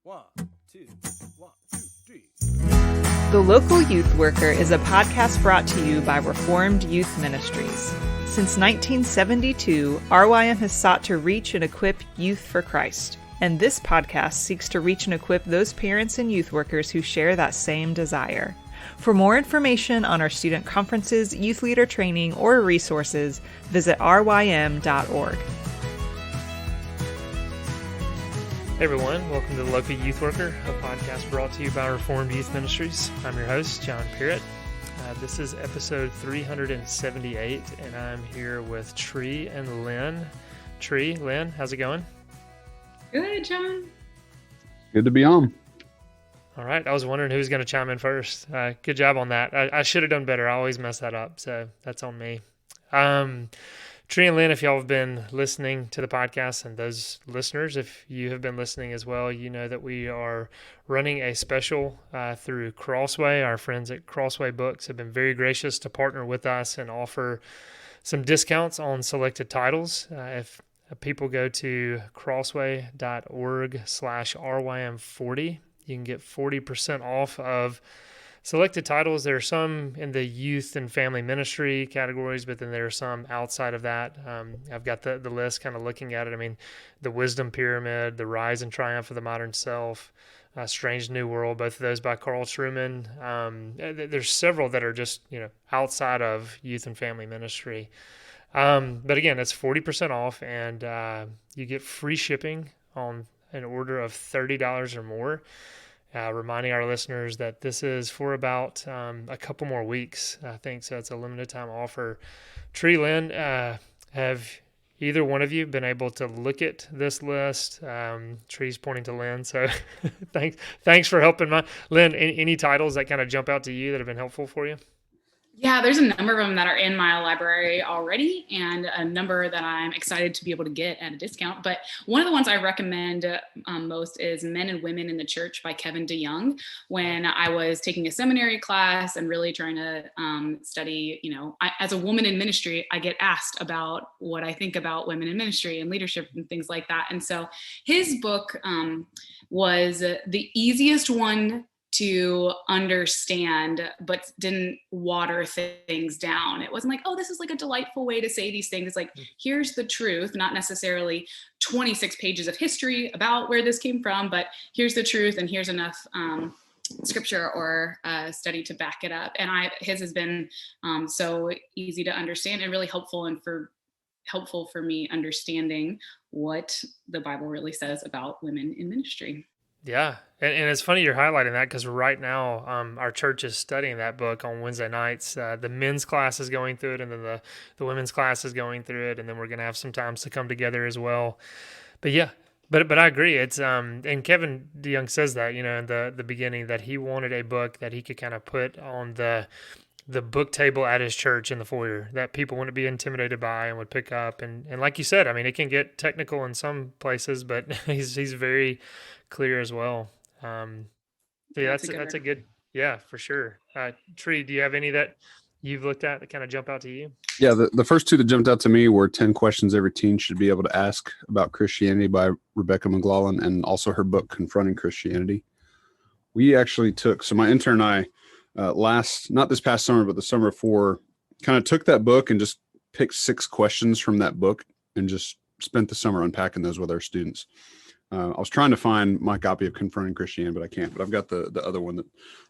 One, two, three. The Local Youth Worker is a podcast brought to you by Reformed Youth Ministries. Since 1972, RYM has sought to reach and equip youth for Christ, and this podcast seeks to reach and equip those parents and youth workers who share that same desire. For more information on our student conferences, youth leader training, or resources, visit rym.org. Hey everyone, welcome to The Local Youth Worker, a podcast brought to you by Reformed Youth Ministries. I'm your host, John Pirrett. This is episode 378, and I'm here with Tree and Lynn. Tree, Lynn, how's it going? Good, John. Good to be on. All right, I was wondering who was going to chime in first. Good job on that. I should have done better. I always mess that up, so that's on me. Tree and Lynn, if y'all have been listening to the podcast, and those listeners, if you have been listening as well, you know that we are running a special through Crossway. Our friends at Crossway Books have been very gracious to partner with us and offer some discounts on selected titles. If people go to crossway.org/RYM40, you can get 40% off of selected titles. There are some in the youth and family ministry categories, but then there are some outside of that. I've got the list kind of looking at it. I mean, The Wisdom Pyramid, The Rise and Triumph of the Modern Self, Strange New World, both of those by Carl Trueman. There's several that are just, outside of youth and family ministry. But again, it's 40% off, and you get free shipping on an order of $30 or more. Reminding our listeners that this is for about a couple more weeks, I think, so it's a limited time offer. Tree, Lynn, have either one of you been able to look at this list? Tree's pointing to Lynn, so thanks for helping. Lynn, any titles that kind of jump out to you that have been helpful for you? Yeah, there's a number of them that are in my library already, and a number that I'm excited to be able to get at a discount. But one of the ones I recommend most is Men and Women in the Church by Kevin DeYoung. When I was taking a seminary class and really trying to study, as a woman in ministry, I get asked about what I think about women in ministry and leadership and things like that. And so his book was the easiest one to understand, but didn't water things down. It wasn't like, oh, this is like a delightful way to say these things. It's like, here's the truth, not necessarily 26 pages of history about where this came from, but here's the truth, and here's enough scripture or study to back it up. And his has been so easy to understand and really helpful for me understanding what the Bible really says about women in ministry. Yeah, and it's funny you're highlighting that, because right now our church is studying that book on Wednesday nights. The men's class is going through it, and then the women's class is going through it, and then we're going to have some times to come together as well. But yeah, but I agree. It's and Kevin DeYoung says that, in the beginning, that he wanted a book that he could kind of put on the book table at his church in the foyer that people wouldn't be intimidated by and would pick up. And like you said, I mean, it can get technical in some places, but he's very clear as well. So yeah, that's a good, yeah, for sure. Tree, do you have any that you've looked at that kind of jump out to you? Yeah, the first two that jumped out to me were 10 Questions Every Teen Should Be Able to Ask About Christianity by Rebecca McLaughlin, and also her book, Confronting Christianity. We actually took, so my intern and I, not this past summer, but the summer before, kind of took that book and just picked 6 questions from that book and just spent the summer unpacking those with our students. I was trying to find my copy of Confronting Christianity, but I can't. But I've got the other one,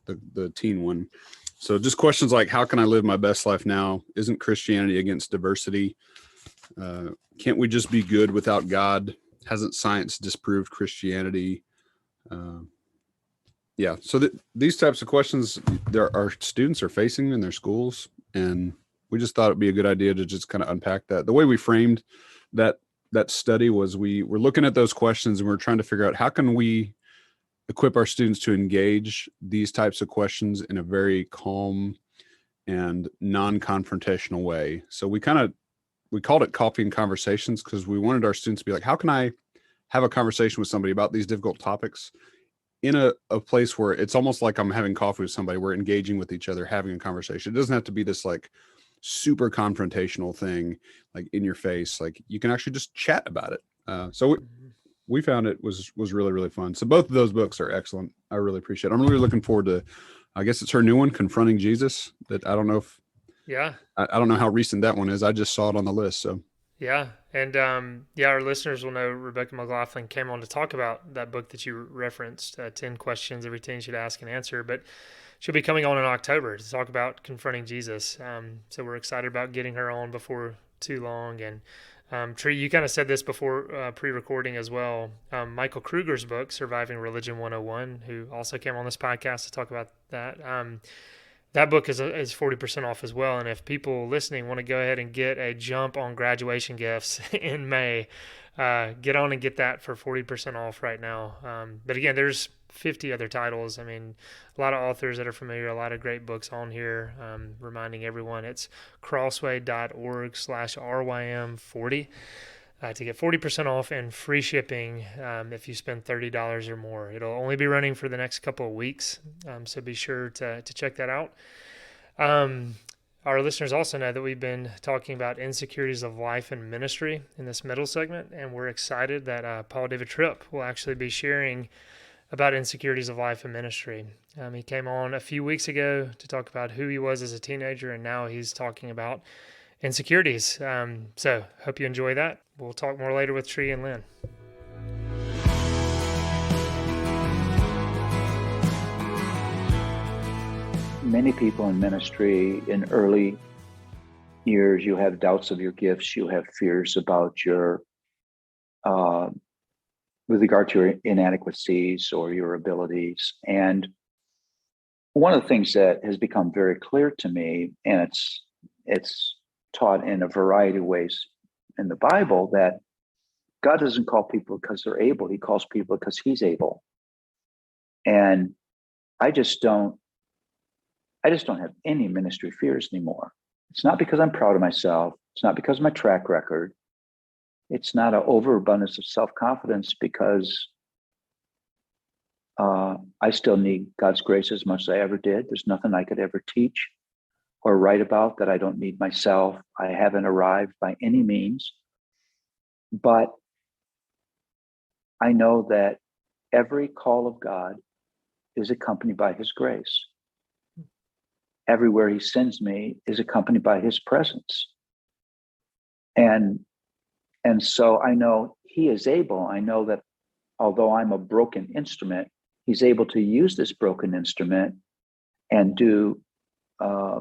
the teen one. So just questions like, how can I live my best life now? Isn't Christianity against diversity? Can't we just be good without God? Hasn't science disproved Christianity? Yeah, so these types of questions, our students are facing in their schools, and we just thought it'd be a good idea to just kind of unpack that. The way we framed that study was we were looking at those questions, and we're trying to figure out how can we equip our students to engage these types of questions in a very calm and non-confrontational way. So we called it Coffee and Conversations, because we wanted our students to be like, how can I have a conversation with somebody about these difficult topics in a place where it's almost like I'm having coffee with somebody. We're engaging with each other, having a conversation. It doesn't have to be this like super confrontational thing, like in your face. Like you can actually just chat about it. So we found it was really, really fun. So both of those books are excellent. I really appreciate it. I'm really looking forward to, I guess it's her new one, Confronting Jesus, that I don't know if, Yeah. I don't know how recent that one is. I just saw it on the list. So Yeah. And our listeners will know Rebecca McLaughlin came on to talk about that book that you referenced, 10 questions every teen should ask and answer. But she'll be coming on in October to talk about confronting Jesus. So we're excited about getting her on before too long. And Tree, you kind of said this before pre-recording as well. Michael Kruger's book, Surviving Religion 101, who also came on this podcast to talk about that. That book is 40% off as well. And if people listening want to go ahead and get a jump on graduation gifts in May, get on and get that for 40% off right now. But again, there's 50 other titles. I mean, a lot of authors that are familiar, a lot of great books on here. Reminding everyone it's crossway.org/RYM40 to get 40% off and free shipping if you spend $30 or more. It'll only be running for the next couple of weeks, so be sure to check that out. Our listeners also know that we've been talking about insecurities of life and ministry in this middle segment, and we're excited that Paul David Tripp will actually be sharing about insecurities of life and ministry. He came on a few weeks ago to talk about who he was as a teenager, and now he's talking about insecurities. So hope you enjoy that. We'll talk more later with Tree and Lynn. Many people in ministry in early years, you have doubts of your gifts, you have fears about your, with regard to your inadequacies or your abilities. And one of the things that has become very clear to me, and it's taught in a variety of ways in the Bible, that God doesn't call people because they're able, he calls people because he's able. And I just don't have any ministry fears anymore. It's not because I'm proud of myself. It's not because of my track record. It's not an overabundance of self-confidence, because I still need God's grace as much as I ever did. There's nothing I could ever teach or write about that I don't need myself. I haven't arrived by any means. But I know that every call of God is accompanied by his grace. Everywhere he sends me is accompanied by his presence. And so I know he is able. I know that although I'm a broken instrument, he's able to use this broken instrument and do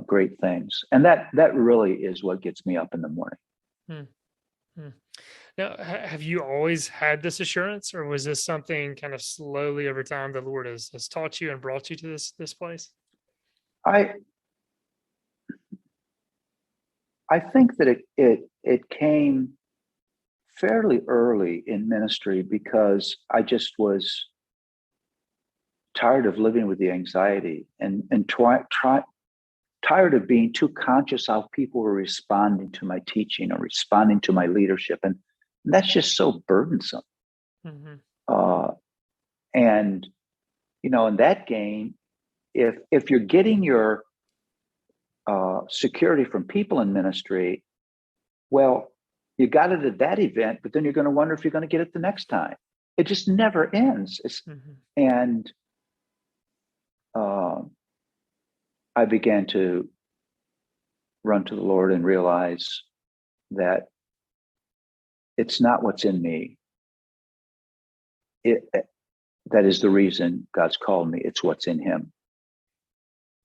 great things. And that really is what gets me up in the morning. Now, have you always had this assurance, or was this something kind of slowly over time the Lord has taught you and brought you to this place? I think that it came fairly early in ministry, because I just was tired of living with the anxiety and tired of being too conscious how people were responding to my teaching or responding to my leadership. And that's just so burdensome. Mm-hmm. And, in that game, if you're getting your security from people in ministry, well, you got it at that event, but then you're going to wonder if you're going to get it the next time. It just never ends. And I began to run to the Lord and realize that it's not what's in me. That is the reason God's called me. It's what's in him.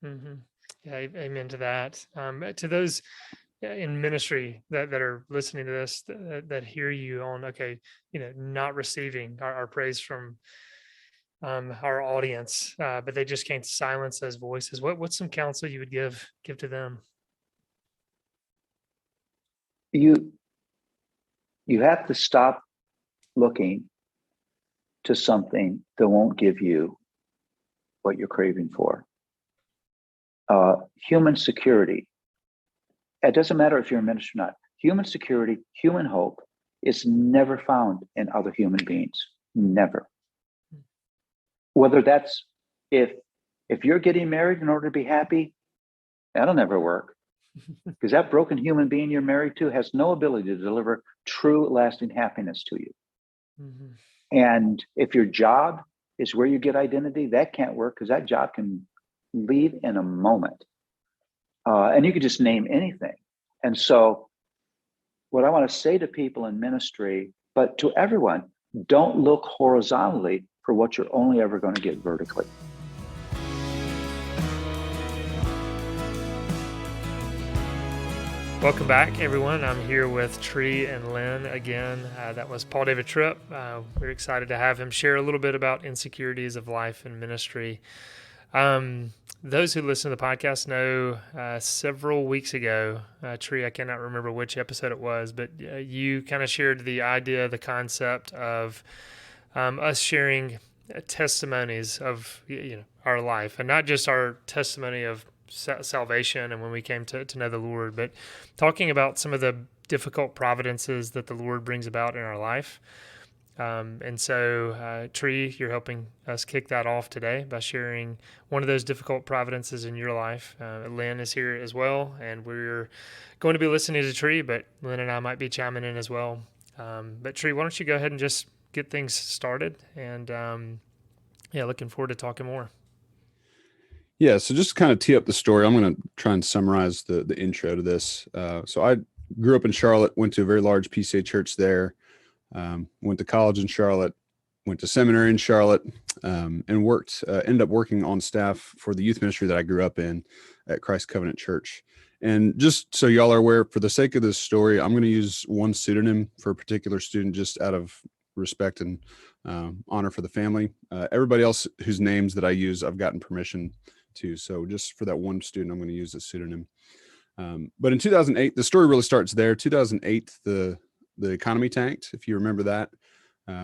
Mm-hmm. Yeah, amen to that. To those in ministry that are listening to this, that hear you on, okay, not receiving our praise from our audience, but they just can't silence those voices. What's some counsel you would give to them? You have to stop looking to something that won't give you what you're craving for. Human security. It doesn't matter if you're a minister or not. Human security, human hope is never found in other human beings. Never. Whether that's if you're getting married in order to be happy, that'll never work. Because that broken human being you're married to has no ability to deliver true, lasting happiness to you. Mm-hmm. And if your job is where you get identity, that can't work because that job can leave in a moment. And you could just name anything. And so what I want to say to people in ministry, but to everyone, don't look horizontally for what you're only ever going to get vertically. Welcome back, everyone. I'm here with Tree and Lynn again. That was Paul David Tripp. We're excited to have him share a little bit about insecurities of life and ministry. Those who listen to the podcast know several weeks ago, Tree, I cannot remember which episode it was, but you kind of shared the idea, the concept of us sharing testimonies of our life, and not just our testimony of salvation and when we came to know the Lord, but talking about some of the difficult providences that the Lord brings about in our life. And so, Tree, you're helping us kick that off today by sharing one of those difficult providences in your life. Lynn is here as well, and we're going to be listening to Tree, but Lynn and I might be chiming in as well. But Tree, why don't you go ahead and just get things started? And looking forward to talking more. Yeah, so just to kind of tee up the story, I'm going to try and summarize the intro to this. So I grew up in Charlotte, went to a very large PCA church there, went to college in Charlotte, went to seminary in Charlotte, and ended up working on staff for the youth ministry that I grew up in at Christ Covenant Church. And just so y'all are aware, for the sake of this story, I'm going to use one pseudonym for a particular student just out of respect and honor for the family. Everybody else whose names that I use, I've gotten permission to. So just for that one student, I'm going to use a pseudonym. But in 2008, the story really starts there. 2008, the economy tanked, if you remember that,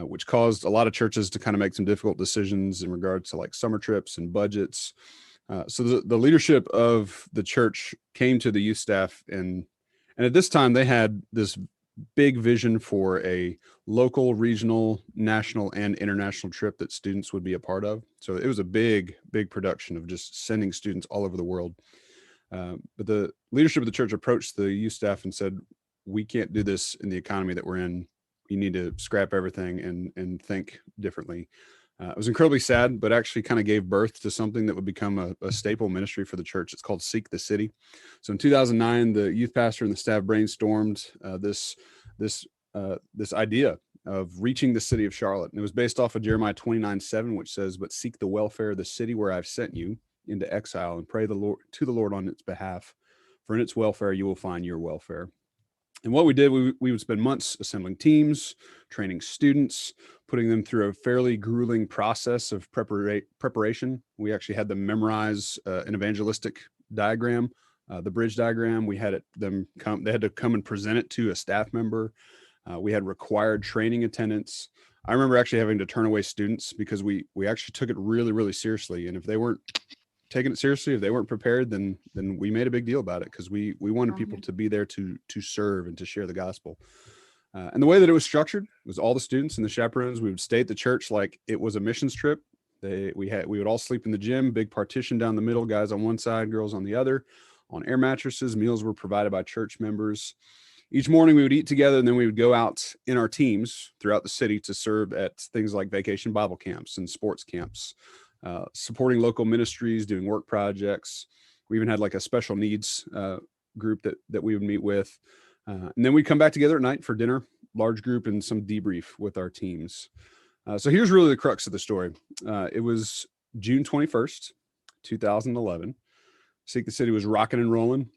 which caused a lot of churches to kind of make some difficult decisions in regards to like summer trips and budgets. So the leadership of the church came to the youth staff, and at this time they had this big vision for a local, regional, national, and international trip that students would be a part of. So it was a big production of just sending students all over the world. But the leadership of the church approached the youth staff and said, we can't do this in the economy that we're in. You need to scrap everything and think differently. It was incredibly sad, but actually kind of gave birth to something that would become a staple ministry for the church. It's called Seek the City. So in 2009, the youth pastor and the staff brainstormed this idea of reaching the city of Charlotte. And it was based off of Jeremiah 29:7, which says, but seek the welfare of the city where I've sent you into exile and pray to the Lord on its behalf. For in its welfare, you will find your welfare. And what we did, we would spend months assembling teams, training students, putting them through a fairly grueling process of preparation. We actually had them memorize an evangelistic diagram, the bridge diagram. We had they had to come and present it to a staff member. We had required training attendance. I remember actually having to turn away students because we actually took it really, really seriously. And if they weren't taking it seriously, if they weren't prepared, then we made a big deal about it because we wanted people to be there to serve and to share the gospel. And the way that it was structured was all the students and the chaperones, we would stay at the church like it was a missions trip. We would all sleep in the gym, big partition down the middle, guys on one side, girls on the other, on air mattresses. Meals were provided by church members. Each morning we would eat together, and then we would go out in our teams throughout the city to serve at things like vacation Bible camps and sports camps, supporting local ministries, doing work projects. We even had like a special needs group that we would meet with. And then we'd come back together at night for dinner, large group, and some debrief with our teams. So here's really the crux of the story. It was June 21st, 2011. Seek the City was rocking and rolling.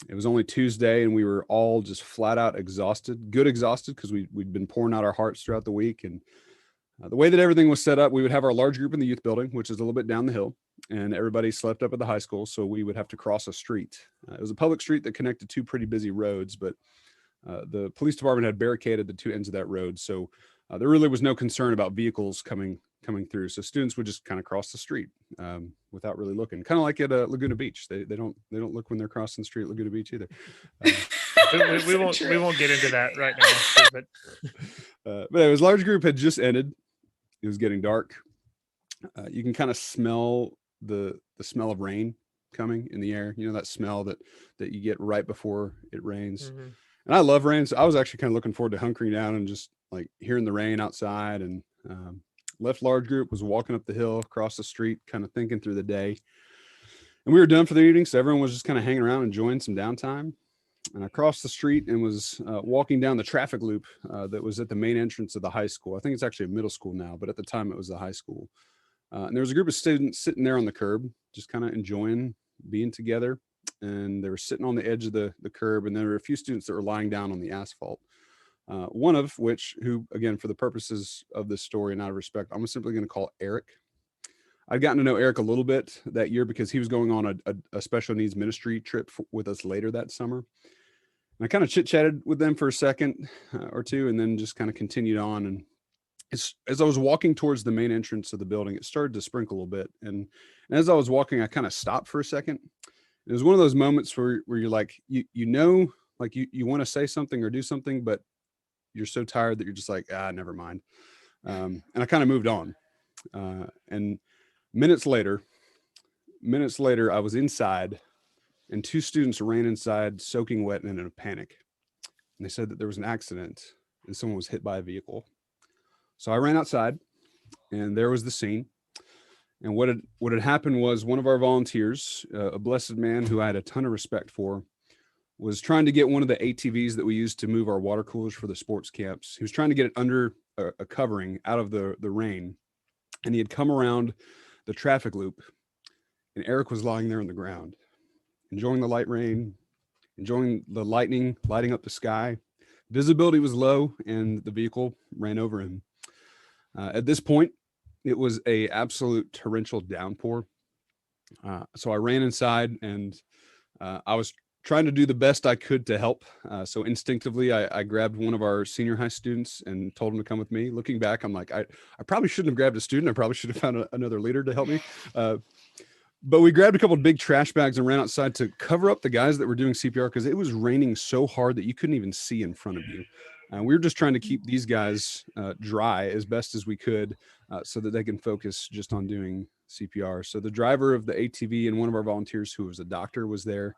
It was only Tuesday, and we were all just flat out exhausted, because we'd been pouring out our hearts throughout the week. And the way that everything was set up, we would have our large group in the youth building, which is a little bit down the hill, and everybody slept up at the high school, so we would have to cross a street. It was a public street that connected two pretty busy roads, but the police department had barricaded the two ends of that road, so there really was no concern about vehicles coming through. So students would just kind of cross the street without really looking, kind of like at Laguna Beach. They don't look when they're crossing the street at Laguna Beach either. We won't get into that right now. But his large group had just ended. It was getting dark. You can kind of smell the smell of rain coming in the air. You know, that smell that you get right before it rains. Mm-hmm. And I love rain. So I was actually kind of looking forward to hunkering down and just like hearing the rain outside and Left large group, was walking up the hill, across the street, kind of thinking through the day. And we were done for the evening, so everyone was just kind of hanging around, enjoying some downtime. And I crossed the street and was walking down the traffic loop that was at the main entrance of the high school. I think it's actually a middle school now, but at the time it was the high school. And there was a group of students sitting there on the curb, just kind of enjoying being together. And they were sitting on the edge of the curb, and there were a few students that were lying down on the asphalt. One of which, who, again, for the purposes of this story and out of respect, I'm simply going to call Eric. I'd gotten to know Eric a little bit that year because he was going on a special needs ministry trip with us later that summer. And I kind of chit-chatted with them for a second or two, and then just kind of continued on. And as I was walking towards the main entrance of the building, it started to sprinkle a little bit. And as I was walking, I kind of stopped for a second. It was one of those moments where you're like, you want to say something or do something, but you're so tired that you're just like, never mind. And I kind of moved on. And minutes later, I was inside, and two students ran inside soaking wet and in a panic. And they said that there was an accident and someone was hit by a vehicle. So I ran outside, and there was the scene. And what had happened was one of our volunteers, a blessed man who I had a ton of respect for, was trying to get one of the ATVs that we use to move our water coolers for the sports camps. He was trying to get it under a covering out of the rain. And he had come around the traffic loop, and Eric was lying there on the ground, enjoying the light rain, enjoying the lightning lighting up the sky. Visibility was low, and the vehicle ran over him. At this point, it was a absolute torrential downpour. So I ran inside, and I was trying to do the best I could to help. So instinctively, I grabbed one of our senior high students and told him to come with me. Looking back, I'm like, I probably shouldn't have grabbed a student. I probably should have found another leader to help me. But we grabbed a couple of big trash bags and ran outside to cover up the guys that were doing CPR, because it was raining so hard that you couldn't even see in front of you. We were just trying to keep these guys dry as best as we could so that they can focus just on doing CPR. So the driver of the ATV and one of our volunteers, who was a doctor, was there.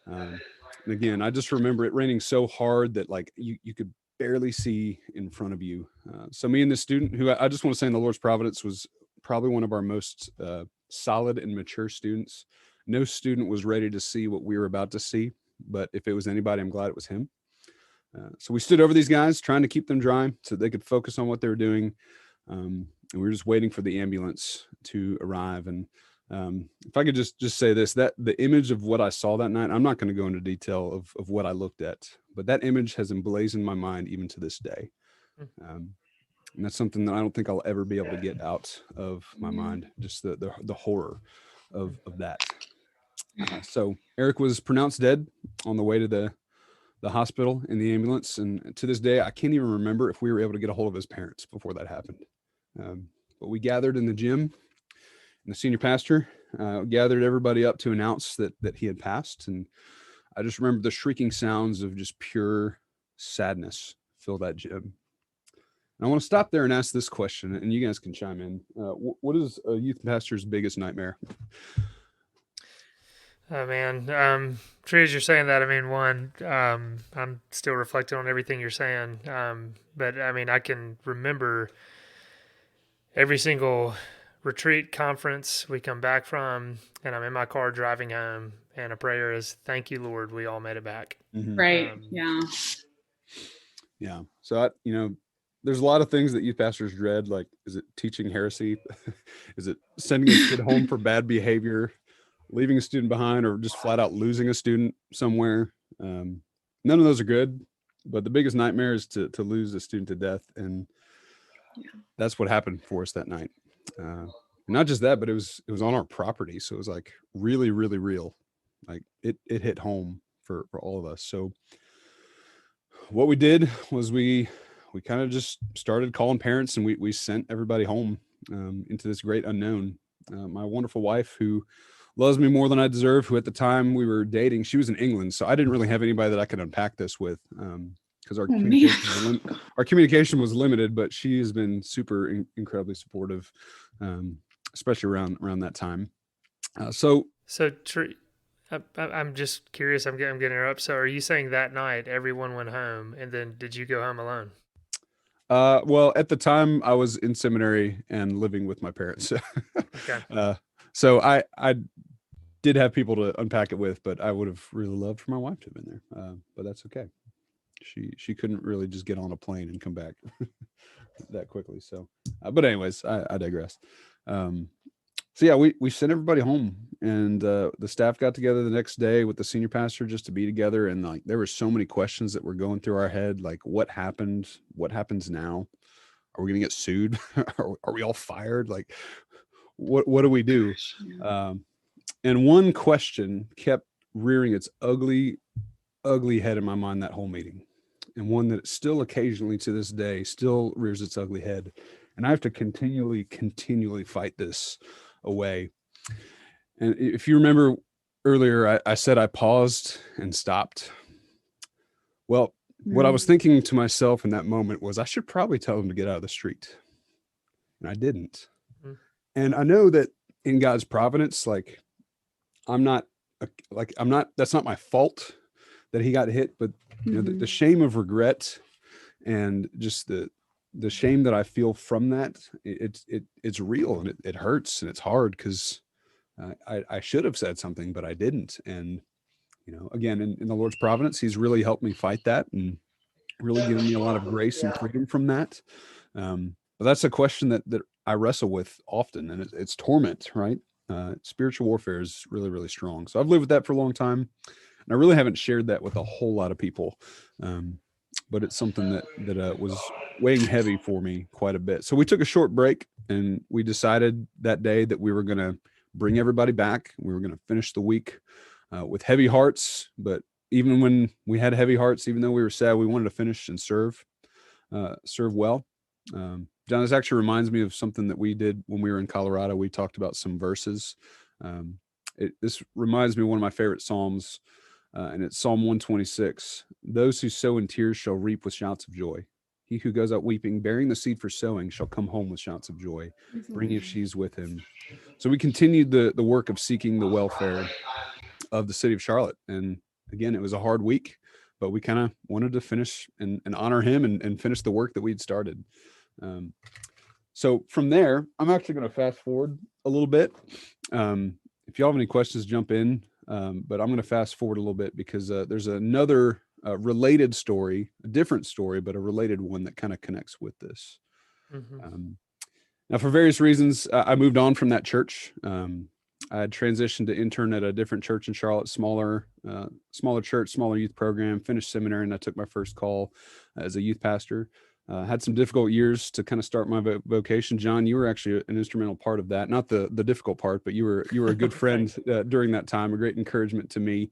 And again, I just remember it raining so hard that like you could barely see in front of you. So me and this student, who I just want to say in the Lord's providence was probably one of our most solid and mature students. No student was ready to see what we were about to see, but if it was anybody, I'm glad it was him. So we stood over these guys, trying to keep them dry so they could focus on what they were doing. And we were just waiting for the ambulance to arrive. And if I could just say this, that the image of what I saw that night, I'm not going to go into detail of what I looked at, but that image has emblazoned my mind even to this day. And that's something that I don't think I'll ever be able to get out of my mind, just the horror of that. So Eric was pronounced dead on the way to the hospital in the ambulance. And to this day, I can't even remember if we were able to get a hold of his parents before that happened. But we gathered in the gym, and the senior pastor gathered everybody up to announce that he had passed. And I just remember the shrieking sounds of just pure sadness fill that gym. And I want to stop there and ask this question, and you guys can chime in. What is a youth pastor's biggest nightmare? Oh man, Trey, as you're saying that, I mean, I'm still reflecting on everything you're saying. But I mean, I can remember every single retreat conference we come back from, and I'm in my car driving home, and a prayer is, "Thank you, Lord, we all made it back." Mm-hmm. Right. Yeah. Yeah. So there's a lot of things that youth pastors dread. Like, is it teaching heresy? Is it sending a kid home for bad behavior, leaving a student behind, or just flat out losing a student somewhere? None of those are good, but the biggest nightmare is to lose a student to death. And that's what happened for us that night. Not just that, but it was on our property. So it was like really, really real. Like it hit home for all of us. So what we did was we kind of just started calling parents, and we sent everybody home into this great unknown. My wonderful wife, who loves me more than I deserve, who at the time we were dating, she was in England. So I didn't really have anybody that I could unpack this with because our communication was limited, but she has been super incredibly supportive, especially around that time. So I'm just curious. I'm getting her up. So are you saying that night everyone went home, and then did you go home alone? Well, at the time I was in seminary and living with my parents. Okay. So I did have people to unpack it with, but I would have really loved for my wife to have been there. But that's okay. She couldn't really just get on a plane and come back that quickly. So, but anyways, I digress. So yeah, we sent everybody home, and the staff got together the next day with the senior pastor just to be together. And like, there were so many questions that were going through our head, like what happened? What happens now? Are we going to get sued? Are we all fired? Like, what do we do? And one question kept rearing its ugly head in my mind that whole meeting, and one that still occasionally to this day still rears its ugly head. And I have to continually fight this away. And if you remember earlier, I said I paused and stopped. Well, what I was thinking to myself in that moment was I should probably tell them to get out of the street. And I didn't. And I know that in God's providence, like that's not my fault that he got hit, but you know, the shame of regret and just the shame that I feel from that, it's real, and it hurts, and it's hard because I should have said something, but I didn't. And, you know, again, in the Lord's providence, he's really helped me fight that and really given me a lot of grace and freedom from that. But that's a question that I wrestle with often, and it's torment, right? Spiritual warfare is really, really strong. So I've lived with that for a long time, and I really haven't shared that with a whole lot of people. But it's something that was weighing heavy for me quite a bit. So we took a short break, and we decided that day that we were going to bring everybody back. We were going to finish the week with heavy hearts. But even when we had heavy hearts, even though we were sad, we wanted to finish and serve well. John, this actually reminds me of something that we did when we were in Colorado. We talked about some verses. This reminds me of one of my favorite Psalms, and it's Psalm 126. Those who sow in tears shall reap with shouts of joy. He who goes out weeping, bearing the seed for sowing, shall come home with shouts of joy, bringing sheaves with him. So we continued the work of seeking the welfare of the city of Charlotte. And again, it was a hard week, but we kind of wanted to finish and honor him and finish the work that we'd started. So from there, I'm actually going to fast forward a little bit. If y'all have any questions, jump in. But I'm going to fast forward a little bit because there's another related story, a different story, but a related one that kind of connects with this. Now, for various reasons, I moved on from that church. I had transitioned to intern at a different church in Charlotte, smaller church, smaller youth program, finished seminary, and I took my first call as a youth pastor. Had some difficult years to kind of start my vocation. John, you were actually an instrumental part of that. Not the difficult part, but you were a good friend during that time, a great encouragement to me.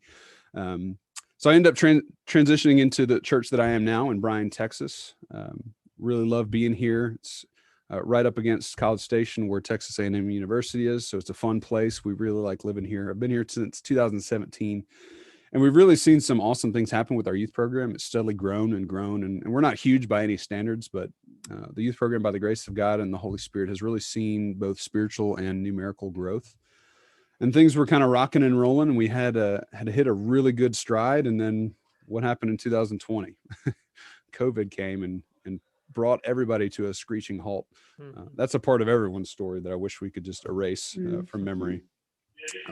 So I ended up transitioning into the church that I am now in Bryan, Texas. Really love being here. It's right up against College Station where Texas A&M University is. So it's a fun place. We really like living here. I've been here since 2017. And we've really seen some awesome things happen with our youth program. It's steadily grown, and we're not huge by any standards, but the youth program, by the grace of God and the Holy Spirit, has really seen both spiritual and numerical growth. And things were kind of rocking and rolling, and we had to hit a really good stride. And then what happened in 2020? COVID came and brought everybody to a screeching halt. That's a part of everyone's story that I wish we could just erase from memory.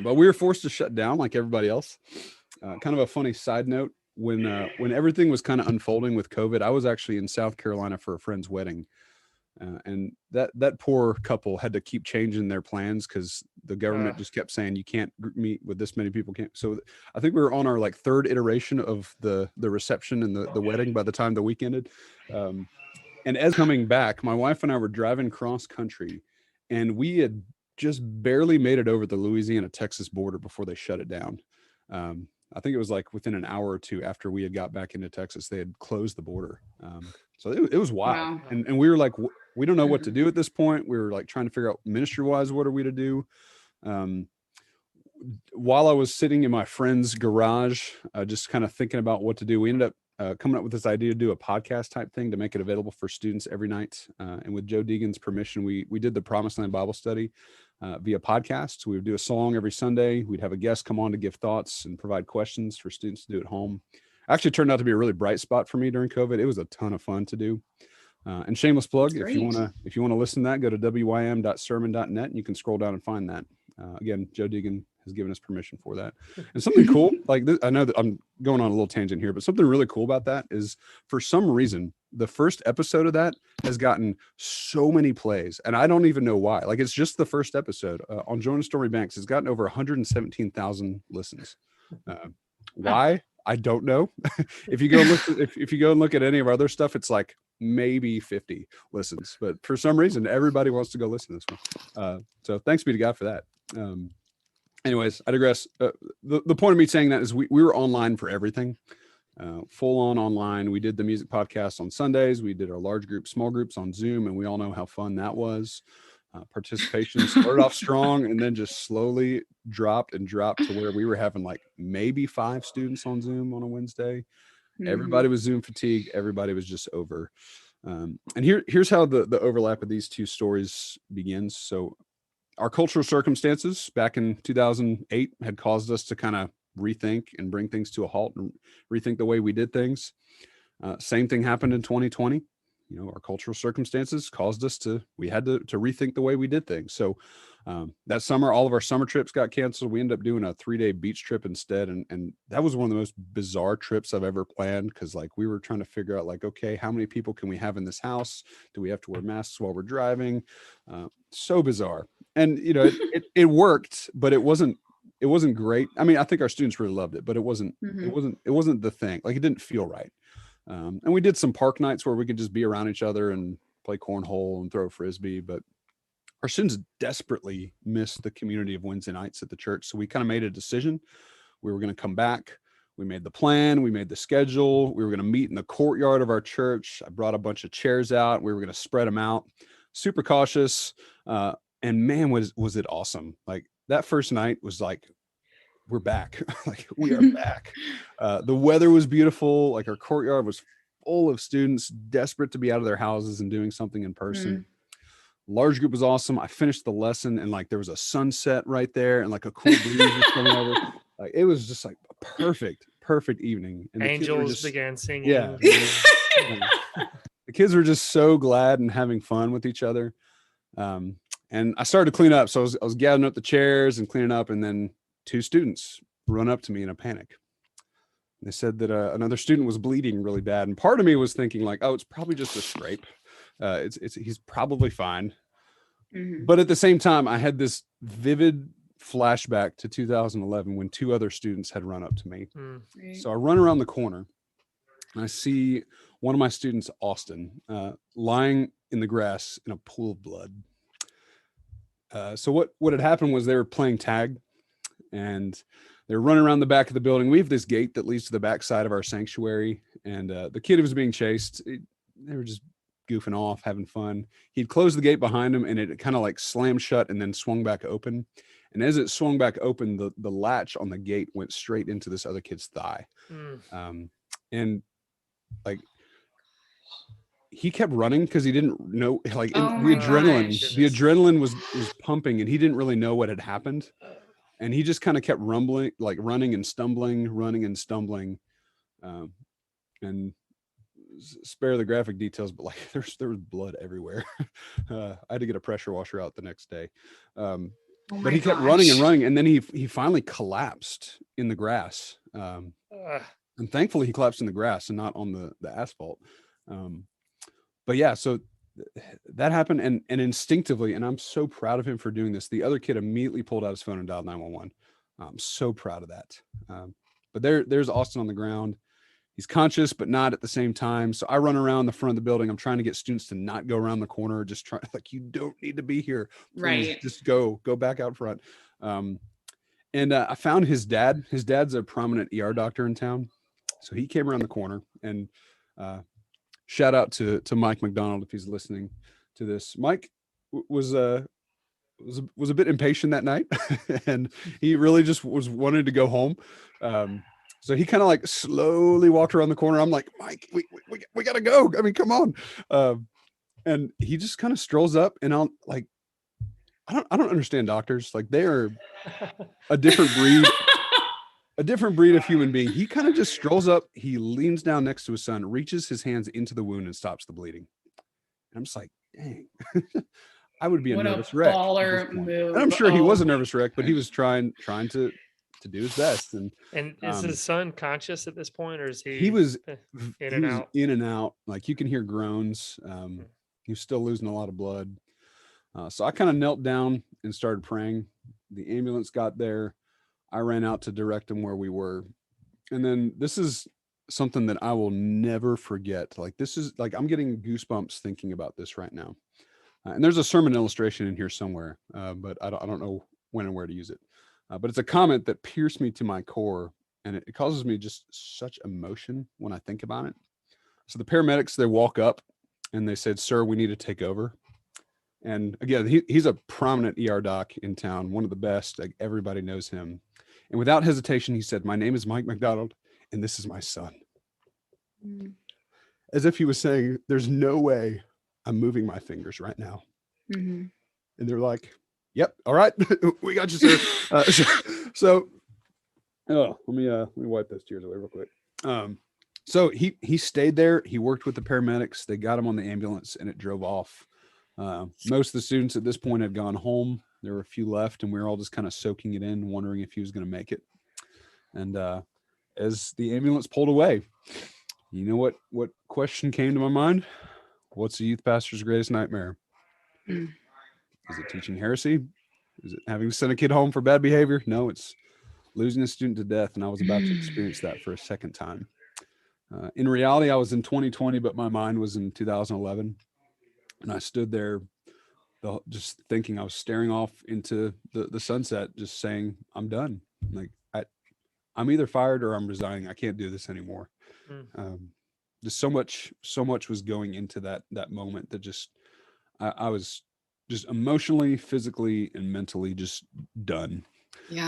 But we were forced to shut down like everybody else. Kind of a funny side note, when everything was kind of unfolding with COVID, I was actually in South Carolina for a friend's wedding. And that poor couple had to keep changing their plans because the government just kept saying, you can't meet with this many people. So I think we were on our like third iteration of the reception and the wedding by the time the week ended. And as coming back, my wife and I were driving cross country, and we had just barely made it over the Louisiana-Texas border before they shut it down. I think it was like within an hour or two after we had got back into Texas, they had closed the border. So it was wild. Wow. And we were like, we don't know what to do at this point. We were like trying to figure out ministry wise, what are we to do? While I was sitting in my friend's garage, just kind of thinking about what to do, we ended up coming up with this idea to do a podcast type thing to make it available for students every night. And with Joe Deegan's permission, we did the Promised Land Bible Study via podcast. We would do a song every Sunday. We'd have a guest come on to give thoughts and provide questions for students to do at home. Actually turned out to be a really bright spot for me during COVID. It was a ton of fun to do. And shameless plug, That's if you great. want to listen to that, go to wym.sermon.net and you can scroll down and find that. Again, Joe Deegan has given us permission for that. And something cool, like this, I know that I'm going on a little tangent here, but something really cool about that is, for some reason, the first episode of that has gotten so many plays, and I don't even know why. Like, it's just the first episode on Jonah Stormy Banks. It's gotten over 117,000 listens. Why? I don't know. If you go and look, if you go and look at any of our other stuff, it's like maybe 50 listens, but for some reason, everybody wants to go listen to this one. So thanks be to God for that. Anyways, I digress. The point of me saying that is we were online for everything, full on online. We did the music podcast on Sundays. We did our large group, small groups on Zoom, and we all know how fun that was. Participation started off strong and then just slowly dropped to where we were having like maybe 5 students on Zoom on a Wednesday. Everybody was Zoom fatigued. Everybody was just over. And here's how the overlap of these two stories begins. So our cultural circumstances back in 2008 had caused us to kind of rethink and bring things to a halt and rethink the way we did things. Same thing happened in 2020. Our cultural circumstances caused us we had to rethink the way we did things. So that summer, all of our summer trips got canceled. We ended up doing a 3-day beach trip instead. And that was one of the most bizarre trips I've ever planned. Cause like we were trying to figure out like, okay, how many people can we have in this house? Do we have to wear masks while we're driving? So bizarre. And it worked, but it wasn't great. I mean, I think our students really loved it, but it wasn't the thing. Like, it didn't feel right. And we did some park nights where we could just be around each other and play cornhole and throw frisbee, but our students desperately missed the community of Wednesday nights at the church. So we kind of made a decision. We were going to come back. We made the plan. We made the schedule. We were going to meet in the courtyard of our church. I brought a bunch of chairs out. We were going to spread them out, super cautious. And man, was it awesome. Like, that first night was like, we're back. Like, we are back. The weather was beautiful. Like, our courtyard was full of students desperate to be out of their houses and doing something in person. Large group was awesome. I finished the lesson and like there was a sunset right there and like a cool breeze was coming over. Like, it was just like a perfect evening. And angels began singing. Yeah. The kids were just so glad and having fun with each other. And I started to clean up. So I was gathering up the chairs and cleaning up, and then 2 students run up to me in a panic. They said that another student was bleeding really bad. And part of me was thinking like, oh, it's probably just a scrape. He's probably fine. But at the same time, I had this vivid flashback to 2011 when 2 other students had run up to me. So I run around the corner and I see one of my students, Austin, lying in the grass in a pool of blood. So what had happened was they were playing tag and they're running around the back of the building. We have this gate that leads to the back side of our sanctuary. And the kid who was being chased, they were just goofing off, having fun. He'd closed the gate behind him and it kind of like slammed shut and then swung back open. And as it swung back open, the latch on the gate went straight into this other kid's thigh. And like, he kept running because he didn't know, like, the adrenaline was pumping and he didn't really know what had happened. And he just kind of kept rumbling, like running and stumbling. And spare the graphic details, but like there was blood everywhere. I had to get a pressure washer out the next day. But he kept running and running. And then he finally collapsed in the grass. And thankfully he collapsed in the grass and not on the asphalt. But yeah, so that happened and instinctively, and I'm so proud of him for doing this. The other kid immediately pulled out his phone and dialed 911. I'm so proud of that. But there's Austin on the ground. He's conscious, but not at the same time. So I run around the front of the building. I'm trying to get students to not go around the corner. Just try, like, you don't need to be here. Please, right. Just go back out front. And I found his dad. His dad's a prominent ER doctor in town. So he came around the corner and, shout out to Mike McDonald if he's listening to this. Mike was a bit impatient that night, and he really just was wanting to go home. So he kind of like slowly walked around the corner. I'm like, Mike, we gotta go. I mean, come on. And he just kind of strolls up, and I don't understand doctors. Like, they are a different breed. A different breed of human being. He kind of just strolls up. He leans down next to his son, reaches his hands into the wound and stops the bleeding. I'm just like, dang, I would be a What a nervous wreck. baller move. And I'm sure he Oh was a my nervous wreck, but he was trying to do his best. And is his son conscious at this point, or is he he was in and out? in and out. Like you can hear groans. Hmm. He was still losing a lot of blood. So I kind of knelt down and started praying. The ambulance got there. I ran out to direct him where we were. And then this is something that I will never forget. Like this is like, I'm getting goosebumps thinking about this right now. And there's a sermon illustration in here somewhere, but I don't know when and where to use it. But it's a comment that pierced me to my core, and it causes me just such emotion when I think about it. So the paramedics, they walk up and they said, "Sir, we need to take over." And again, he's a prominent ER doc in town, one of the best. Like everybody knows him. And without hesitation, he said, "My name is Mike McDonald, and this is my son." Mm. As if he was saying, "There's no way I'm moving my fingers right now." Mm-hmm. And they're like, "Yep, all right, we got you, sir." So let me wipe those tears away real quick. So he stayed there. He worked with the paramedics. They got him on the ambulance, and it drove off. Most of the students at this point had gone home. There were a few left, and we were all just kind of soaking it in, wondering if he was going to make it. And as the ambulance pulled away, you know what question came to my mind? What's a youth pastor's greatest nightmare? Mm. Is it teaching heresy? Is it having to send a kid home for bad behavior? No, it's losing a student to death. And I was about to experience that for a second time. In reality, I was in 2020, but my mind was in 2011. And I stood there just thinking, I was staring off into the sunset, just saying, I'm done. Like I'm either fired or I'm resigning. I can't do this anymore. Just so much was going into that moment that just, I was just emotionally, physically, and mentally just done,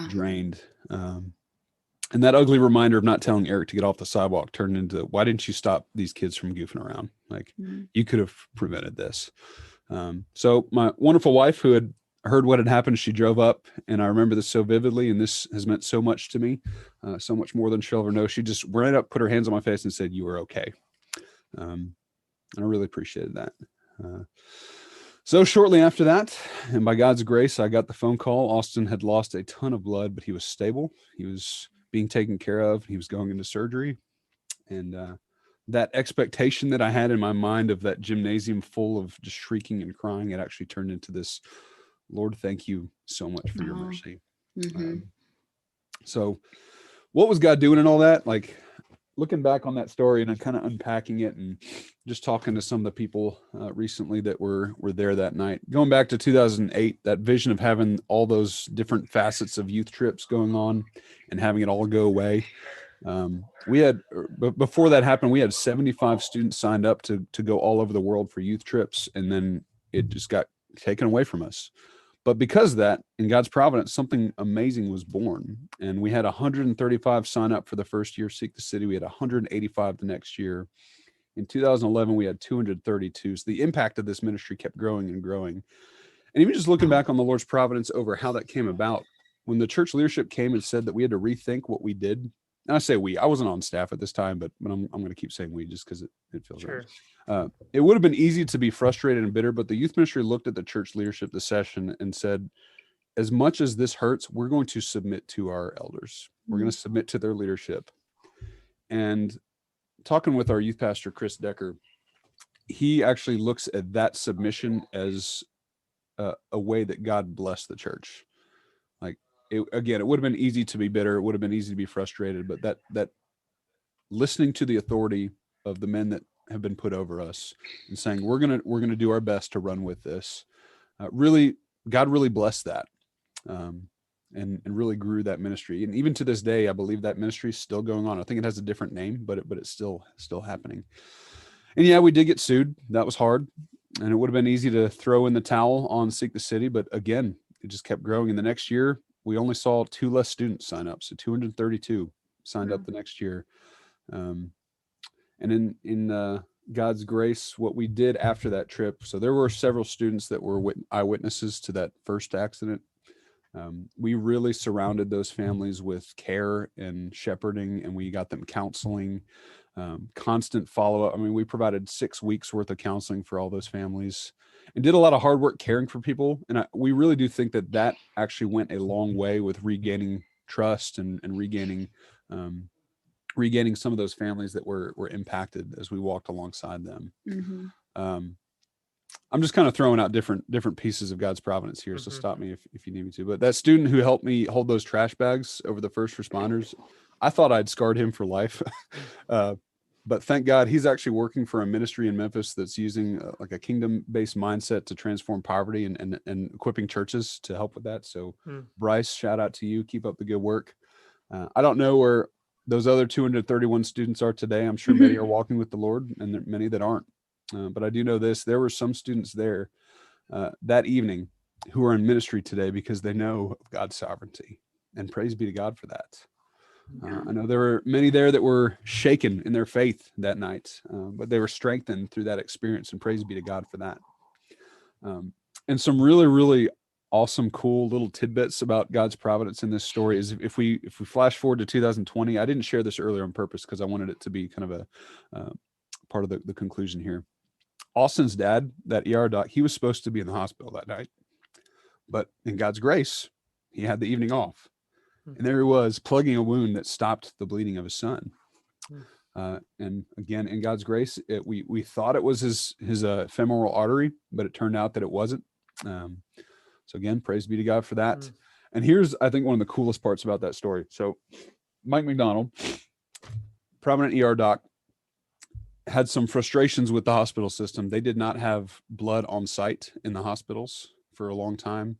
drained. And that ugly reminder of not telling Eric to get off the sidewalk turned into, why didn't you stop these kids from goofing around? Like you could have prevented this. So my wonderful wife, who had heard what had happened, she drove up, and I remember this so vividly, and this has meant so much to me, so much more than she'll ever know. She just ran up, put her hands on my face, and said, "You are okay." And I really appreciated that. So shortly after that, and by God's grace, I got the phone call. Austin had lost a ton of blood, but he was stable. He was being taken care of. He was going into surgery. And that expectation that I had in my mind of that gymnasium full of just shrieking and crying, it actually turned into this, Lord, thank you so much for your mercy. So what was God doing in all that? Like looking back on that story and kind of unpacking it and just talking to some of the people recently that were there that night, going back to 2008, that vision of having all those different facets of youth trips going on and having it all go away. We had, before that happened, we had 75 students signed up to go all over the world for youth trips. And then it just got taken away from us. But because of that, in God's providence, something amazing was born. And we had 135 sign up for the first year, Seek the City. We had 185 the next year. In 2011, we had 232. So the impact of this ministry kept growing and growing. And even just looking back on the Lord's providence over how that came about, when the church leadership came and said that we had to rethink what we did. And I say we, I wasn't on staff at this time, but I'm going to keep saying we just because it feels right. It would have been easy to be frustrated and bitter, but the youth ministry looked at the church leadership this session and said, as much as this hurts, we're going to submit to our elders. We're going to submit to their leadership. And talking with our youth pastor, Chris Decker, he actually looks at that submission as a way that God blessed the church. Like, it would have been easy to be bitter. It would have been easy to be frustrated, but that listening to the authority of the men that have been put over us and saying, we're going to do our best to run with this. Really, God really blessed that. And really grew that ministry. And even to this day, I believe that ministry is still going on. I think it has a different name, but it's still happening. And yeah, we did get sued. That was hard. And it would have been easy to throw in the towel on Seek the City. But again, it just kept growing. And the next year, we only saw 2 less students sign up. So 232 signed up the next year. And in God's grace, what we did after that trip, so there were several students that were eyewitnesses to that first accident. We really surrounded those families with care and shepherding, and we got them counseling. constant follow-up. I mean, we provided 6 weeks worth of counseling for all those families and did a lot of hard work caring for people. And we really do think that actually went a long way with regaining trust and regaining some of those families that were impacted as we walked alongside them. I'm just kind of throwing out different pieces of God's providence here. So stop me if you need me to. But that student who helped me hold those trash bags over the first responders, I thought I'd scarred him for life. But thank God he's actually working for a ministry in Memphis that's using like a kingdom-based mindset to transform poverty and equipping churches to help with that. So Bryce, shout out to you. Keep up the good work. I don't know where those other 231 students are today. I'm sure many are walking with the Lord and there are many that aren't. But I do know this, there were some students there that evening who are in ministry today because they know of God's sovereignty, and praise be to God for that. I know there were many there that were shaken in their faith that night, but they were strengthened through that experience, and praise be to God for that. And some really, really awesome, cool little tidbits about God's providence in this story is if we flash forward to 2020, I didn't share this earlier on purpose because I wanted it to be kind of a part of the conclusion here. Austin's dad, that ER doc, he was supposed to be in the hospital that night, but in God's grace, he had the evening off. And there he was plugging a wound that stopped the bleeding of his son. And again, in God's grace, we thought it was his femoral artery, but it turned out that it wasn't. So again, praise be to God for that. And here's, I think, one of the coolest parts about that story. So Mike McDonald, prominent ER doc, had some frustrations with the hospital system. They did not have blood on site in the hospitals for a long time.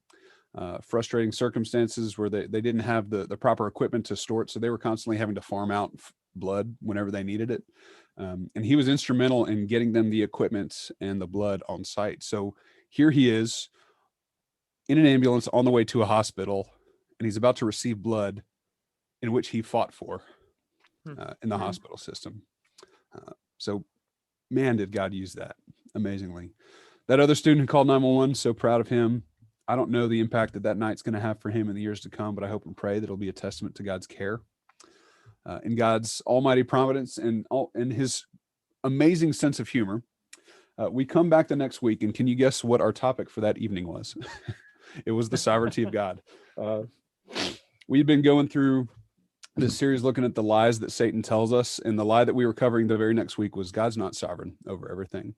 Frustrating circumstances where they didn't have the proper equipment to store it. So they were constantly having to farm out blood whenever they needed it. And he was instrumental in getting them the equipment and the blood on site. So here he is in an ambulance on the way to a hospital, and he's about to receive blood in which he fought for in the hospital system. So man, did God use that amazingly. That other student who called 911, so proud of him. I don't know the impact that night's going to have for him in the years to come, but I hope and pray that it'll be a testament to God's care, in God's almighty providence and his amazing sense of humor. We come back the next week, and can you guess what our topic for that evening was? It was the sovereignty of God. We've been going through this series looking at the lies that Satan tells us, and the lie that we were covering the very next week was God's not sovereign over everything.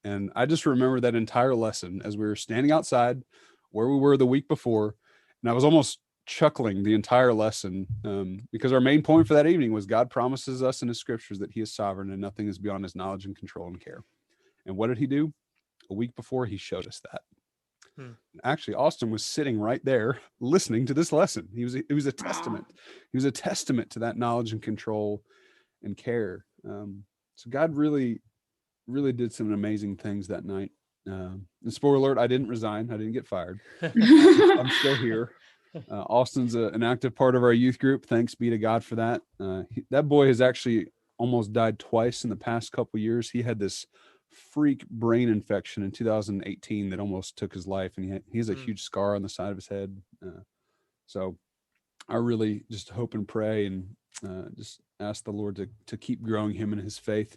And I just remember that entire lesson as we were standing outside where we were the week before, and I was almost chuckling the entire lesson because our main point for that evening was God promises us in his scriptures that he is sovereign and nothing is beyond his knowledge and control and care. And what did he do? A week before, he showed us that. Actually, Austin was sitting right there listening to this lesson. It was a testament. He was a testament to that knowledge and control and care. So God really, really did some amazing things that night. And spoiler alert, I didn't resign. I didn't get fired. I'm still here. Austin's an active part of our youth group. Thanks be to God for that. That boy has actually almost died twice in the past couple of years. He had this freak brain infection in 2018 that almost took his life, and he has a huge scar on the side of his head. So I really just hope and pray and just ask the Lord to keep growing him in his faith.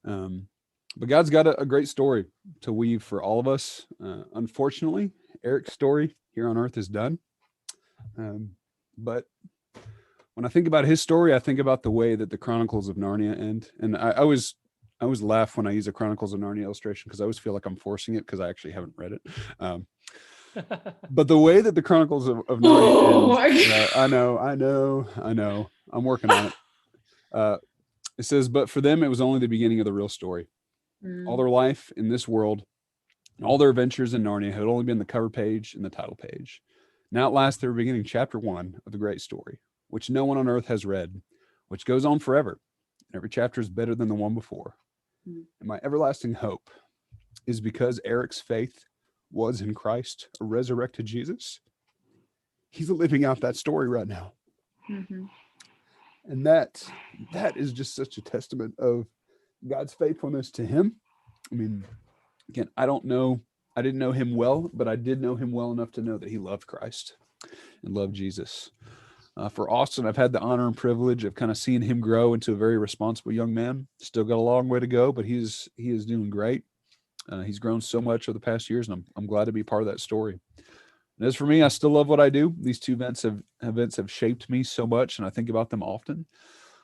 But God's got a great story to weave for all of us. Unfortunately, Eric's story here on earth is done. But when I think about his story, I think about the way that the Chronicles of Narnia end. And I always laugh when I use a Chronicles of Narnia illustration because I always feel like I'm forcing it because I actually haven't read it. But the way that the Chronicles of Narnia ends, I know. I'm working on it. It says, but for them, it was only the beginning of the real story. All their life in this world, and all their adventures in Narnia had only been the cover page and the title page. Now at last they were beginning chapter 1 of the great story, which no one on earth has read, which goes on forever. And every chapter is better than the one before. And my everlasting hope is because Eric's faith was in Christ, a resurrected Jesus. He's living out that story right now. And that is just such a testament of God's faithfulness to him. I mean, again, I didn't know him well, but I did know him well enough to know that he loved Christ and loved Jesus. For Austin, I've had the honor and privilege of kind of seeing him grow into a very responsible young man. Still got a long way to go, but he is doing great. He's grown so much over the past years, and I'm glad to be part of that story. And as for me, I still love what I do. These two events have shaped me so much, and I think about them often.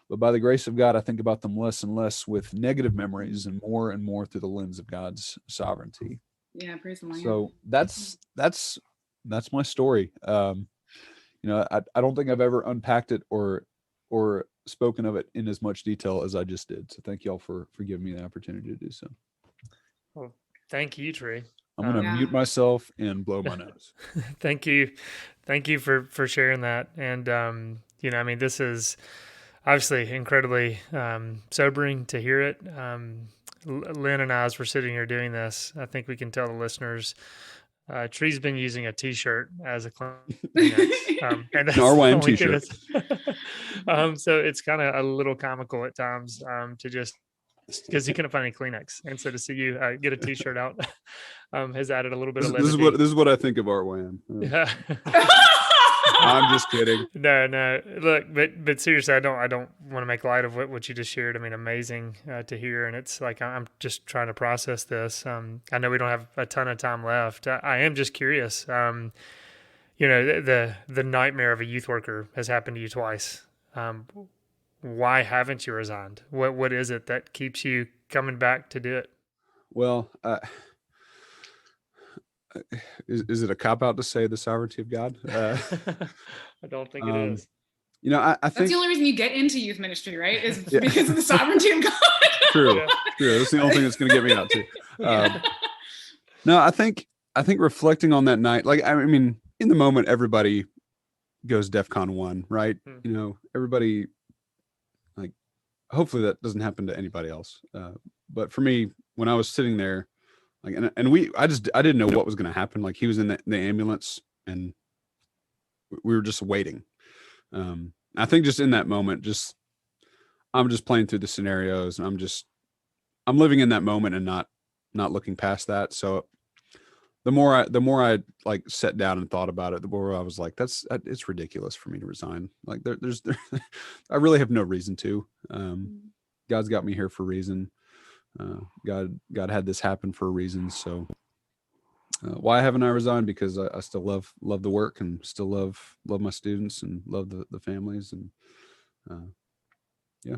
But by the grace of God, I think about them less and less with negative memories and more through the lens of God's sovereignty. Yeah, praise the Lord. So that's my story. I don't think I've ever unpacked it or spoken of it in as much detail as I just did. So thank y'all for giving me the opportunity to do so. Well, thank you, Trey. I'm going to mute myself and blow my nose. Thank you for sharing that. And this is obviously incredibly sobering to hear it. Lynn and I, as we're sitting here doing this, I think we can tell the listeners, Tree's been using a T-shirt as a Kleenex, and that's an RYM T-shirt. So it's kind of a little comical at times to just because he couldn't find any Kleenex, and so to see you get a T-shirt out has added a little bit of levity. This is what I think of RYM. Yeah. I'm just kidding. No. Look, but seriously, I don't want to make light of what you just shared. I mean, amazing to hear, and it's like I'm just trying to process this. I know we don't have a ton of time left. I am just curious. The nightmare of a youth worker has happened to you twice. Why haven't you resigned? What is it that keeps you coming back to do it? Well, is it a cop-out to say the sovereignty of God? I don't think it is. I think that's the only reason you get into youth ministry, right? Is because of the sovereignty of God. True. That's the only thing that's going to get me out too. No, I think reflecting on that night, like, I mean, in the moment, everybody goes DEFCON 1, right? Everybody, like, hopefully that doesn't happen to anybody else. But for me, when I was sitting there, like, I didn't know what was going to happen. Like, he was in the ambulance and we were just waiting. I think just in that moment, I'm just playing through the scenarios, and I'm living in that moment and not looking past that. So the more I like sat down and thought about it, the more I was like, it's ridiculous for me to resign. Like there's I really have no reason to. God's got me here for a reason. God had this happen for a reason. So why haven't I resigned? Because I still love the work and still love my students and love the families, and yeah.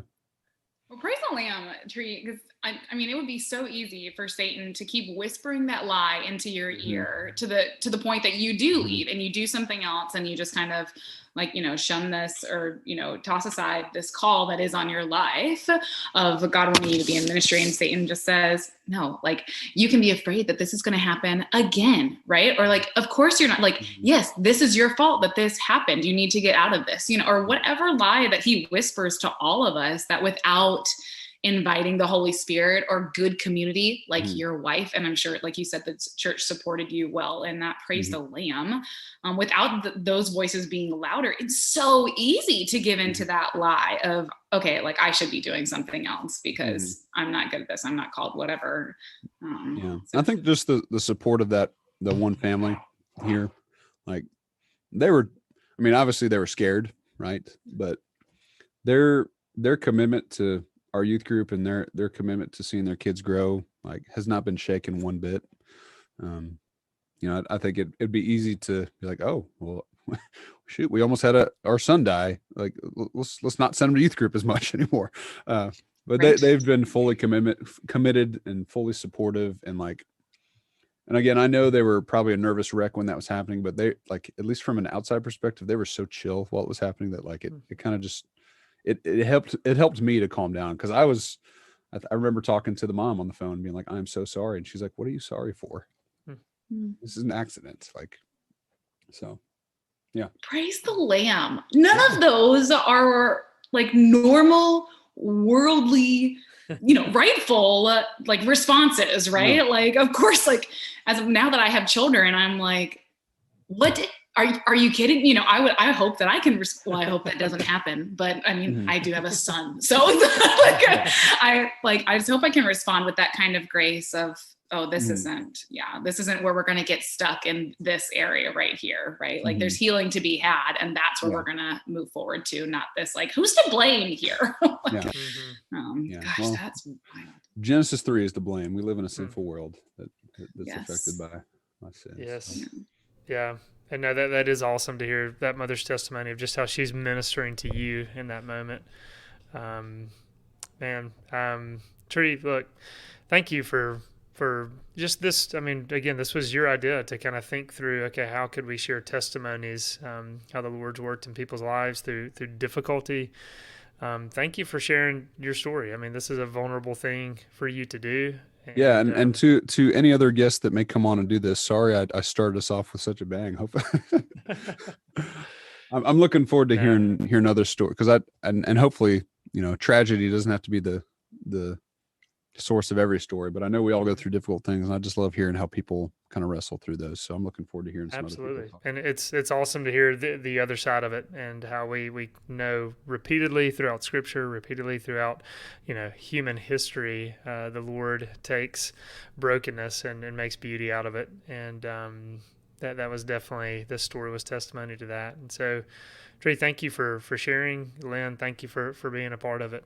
Well, praise the Lamb, Tree, because I mean, it would be so easy for Satan to keep whispering that lie into your ear to the point that you do leave and you do something else, and you just kind of like, shun this or, toss aside this call that is on your life of God wanting you to be in ministry. And Satan just says, no, like, you can be afraid that this is going to happen again, right? Or like, of course you're not, like, yes, this is your fault that this happened. You need to get out of this, or whatever lie that he whispers to all of us, that without inviting the Holy Spirit or good community like your wife, and I'm sure, like you said, the church supported you well in that, praise the Lamb, without those voices being louder, it's so easy to give into that lie of, okay, like, I should be doing something else because I'm not good at this, I'm not called, whatever. So I think just the support of the one family here, like, obviously they were scared, right? But their commitment to our youth group and their commitment to seeing their kids grow, like, has not been shaken one bit. I think it'd be easy to be like, oh, well, shoot, we almost had our son die. Like, let's not send him to youth group as much anymore. But right. they've been fully committed and fully supportive. And again, I know they were probably a nervous wreck when that was happening, but they, like, at least from an outside perspective, they were so chill while it was happening that, like, it kind of just, it helped me to calm down. Cause I remember talking to the mom on the phone and being like, I'm so sorry. And she's like, what are you sorry for? This is an accident. Like, so yeah. Praise the Lamb. None of those are like normal worldly, rightful, like, responses, right? No. Like, of course, like, as of now that I have children, I'm like, what are you kidding? You know, I hope that I can, I hope that doesn't happen, but I mean, I do have a son. So I just hope I can respond with that kind of grace of, oh, this isn't where we're going to get stuck in this area right here. Right. Like there's healing to be had, and that's where we're going to move forward to, not this, like, who's to blame here? Gosh, that's wild. Genesis 3 is the blame. We live in a sinful world that's affected by sin. Yes. So. Yeah. And no, that is awesome to hear that mother's testimony of just how she's ministering to you in that moment. Tree, look, thank you for just this. I mean, again, this was your idea to kind of think through, okay, how could we share testimonies, how the Lord's worked in people's lives through difficulty. Thank you for sharing your story. I mean, this is a vulnerable thing for you to do. And to any other guests that may come on and do this, sorry I started us off with such a bang. Hope I'm looking forward to hearing other stories, because and hopefully, you know, tragedy doesn't have to be the source of every story, but I know we all go through difficult things, and I just love hearing how people kind of wrestle through those. So I'm looking forward to hearing some Absolutely. other people. And it's awesome to hear the other side of it, and how we know repeatedly throughout Scripture, repeatedly throughout, you know, human history, the Lord takes brokenness and makes beauty out of it. And that was definitely, this story was testimony to that. And so, Trey, thank you for sharing. Lynn, thank you for being a part of it.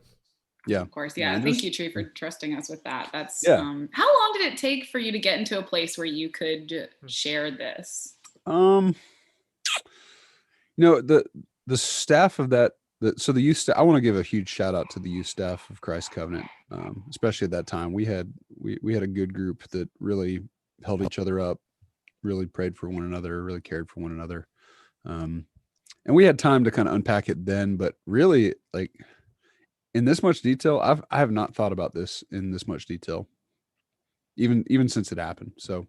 Yeah, of course. Yeah. Thank you, Tree, for trusting us with that. That's how long did it take for you to get into a place where you could share this? You know, the staff of the youth staff, I want to give a huge shout out to the youth staff of Christ Covenant. Especially at that time, we had a good group that really held each other up, really prayed for one another, really cared for one another. And we had time to kind of unpack it then, but really, like, in this much detail, I have not thought about this in this much detail, even since it happened. So,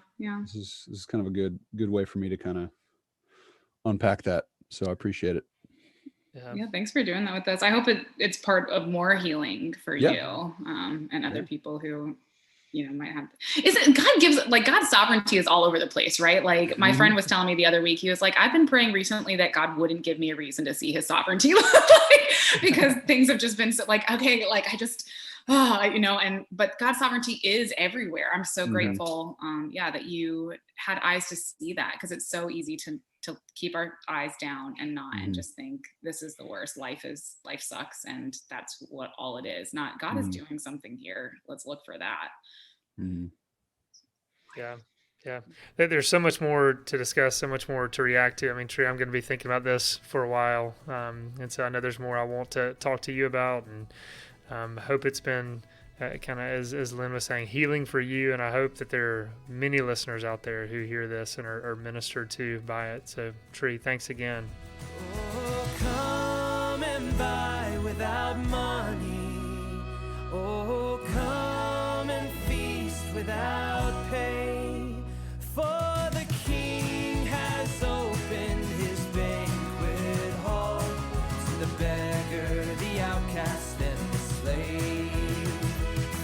this is kind of a good way for me to kind of unpack that. So I appreciate it. Yeah, thanks for doing that with us. I hope it's part of more healing for you and other people who, you know, might have. God's sovereignty is all over the place, right? Like my friend was telling me the other week, he was like, I've been praying recently that God wouldn't give me a reason to see his sovereignty, because things have just been so, like, okay, like I just, you know, but God's sovereignty is everywhere. I'm so grateful, that you had eyes to see that, because it's so easy to keep our eyes down and and just think this is the worst. Life sucks, and that's what all it is. Not God is doing something here. Let's look for that. Yeah. There's so much more to discuss, so much more to react to. I mean, Tree, I'm going to be thinking about this for a while. And so I know there's more I want to talk to you about, and hope it's been kind of, as Lynn was saying, healing for you. And I hope that there are many listeners out there who hear this and are ministered to by it. So Tree, thanks again. Oh, come and buy without money. Oh, come and feast without pay. For the King has opened his banquet hall to the beggar, the outcast, and the slave.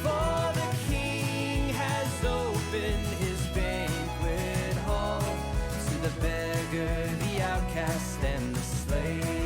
For the King has opened his banquet hall to the beggar, the outcast, and the slave.